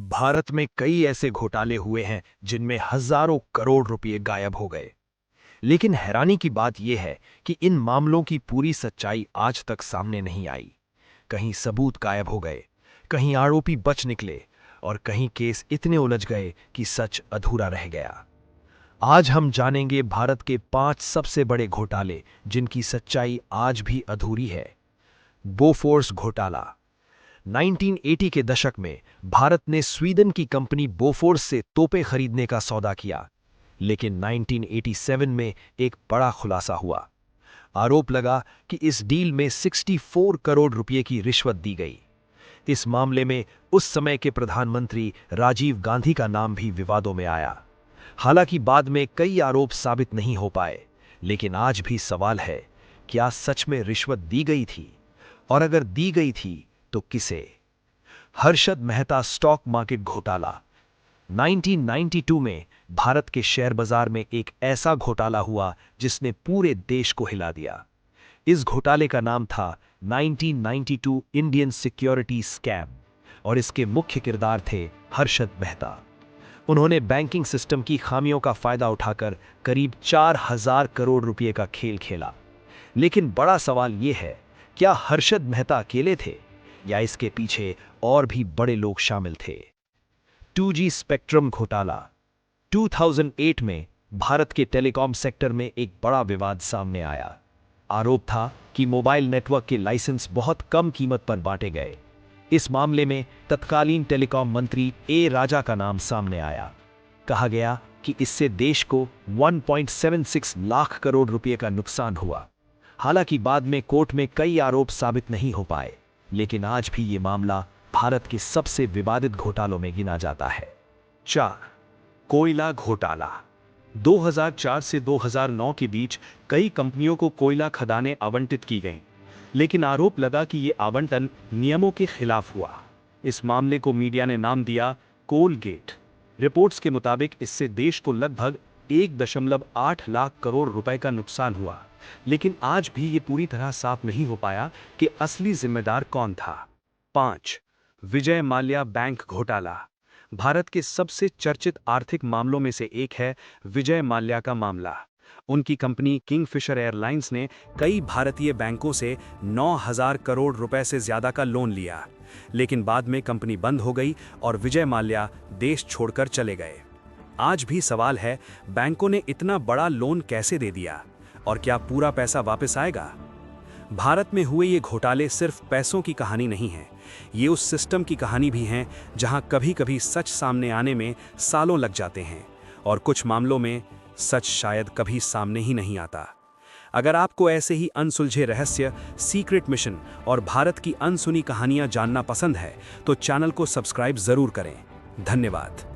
भारत में कई ऐसे घोटाले हुए हैं जिनमें हजारों करोड़ रुपए गायब हो गए। लेकिन हैरानी की बात यह है कि इन मामलों की पूरी सच्चाई आज तक सामने नहीं आई। कहीं सबूत गायब हो गए, कहीं आरोपी बच निकले और कहीं केस इतने उलझ गए कि सच अधूरा रह गया। आज हम जानेंगे भारत के 5 सबसे बड़े घोटाले जिनकी सच्चाई आज भी अधूरी है। बोफोर्स घोटाला। 1980 के दशक में भारत ने स्वीडन की कंपनी बोफोर्स से तोपें खरीदने का सौदा किया, लेकिन 1987 में एक बड़ा खुलासा हुआ। आरोप लगा कि इस डील में 64 करोड़ रुपए की रिश्वत दी गई। इस मामले में उस समय के प्रधानमंत्री राजीव गांधी का नाम भी विवादों में आया। हालांकि बाद में कई आरोप साबित नहीं हो पाए, लेकिन आज भी सवाल है, क्या सच में रिश्वत दी गई थी? और अगर दी गई थी तो किसे? हर्षद मेहता स्टॉक मार्केट घोटाला। 1992 में भारत के शेयर बाजार में एक ऐसा घोटाला हुआ जिसने पूरे देश को हिला दिया। इस घोटाले का नाम था 1992 इंडियन सिक्योरिटी स्कैम और इसके मुख्य किरदार थे हर्षद मेहता। उन्होंने बैंकिंग सिस्टम की खामियों का फायदा उठाकर करीब 4000 करोड़ रुपए का खेल खेला। लेकिन बड़ा सवाल यह है, क्या हर्षद मेहता अकेले थे या इसके पीछे और भी बड़े लोग शामिल थे? 2G स्पेक्ट्रम घोटाला। 2008 में भारत के टेलीकॉम सेक्टर में एक बड़ा विवाद सामने आया। आरोप था कि मोबाइल नेटवर्क के लाइसेंस बहुत कम कीमत पर बांटे गए। इस मामले में तत्कालीन टेलीकॉम मंत्री ए राजा का नाम सामने आया। कहा गया कि इससे देश को 1.76 लाख करोड़ रुपए का नुकसान हुआ। हालांकि बाद में कोर्ट में कई आरोप साबित नहीं हो पाए, लेकिन आज भी ये मामला भारत के सबसे विवादित घोटालों में गिना जाता है। 4. कोयला घोटाला। 2004 से 2009 के बीच कई कंपनियों को कोयला खदानें आवंटित की गईं, लेकिन आरोप लगा कि ये आवंटन नियमों के खिलाफ हुआ। इस मामले को मीडिया ने नाम दिया कोल गेट। रिपोर्ट्स के मुताबिक इससे देश को लगभग 1.8 लाख करोड़ रुपए का नुकसान हुआ, लेकिन आज भी ये पूरी तरह साफ नहीं हो पाया कि असली जिम्मेदार कौन था। 5. विजय माल्या बैंक घोटाला। भारत के सबसे चर्चित आर्थिक मामलों में से एक है विजय माल्या का मामला। उनकी कंपनी किंगफिशर एयरलाइंस ने कई भारतीय बैंकों से 9000 करोड़ रुपए से ज्यादा का लोन लिया, लेकिन बाद में कंपनी बंद हो गई और विजय माल्या देश छोड़कर चले गए। आज भी सवाल है, बैंकों ने इतना बड़ा लोन कैसे दे दिया और क्या पूरा पैसा वापस आएगा? भारत में हुए ये घोटाले सिर्फ पैसों की कहानी नहीं है, ये उस सिस्टम की कहानी भी है जहां कभी-कभी सच सामने आने में सालों लग जाते हैं और कुछ मामलों में सच शायद कभी सामने ही नहीं आता। अगर आपको ऐसे ही अनसुलझे रहस्य, सीक्रेट मिशन और भारत की अनसुनी कहानियां जानना पसंद है तो चैनल को सब्सक्राइब जरूर करें। धन्यवाद।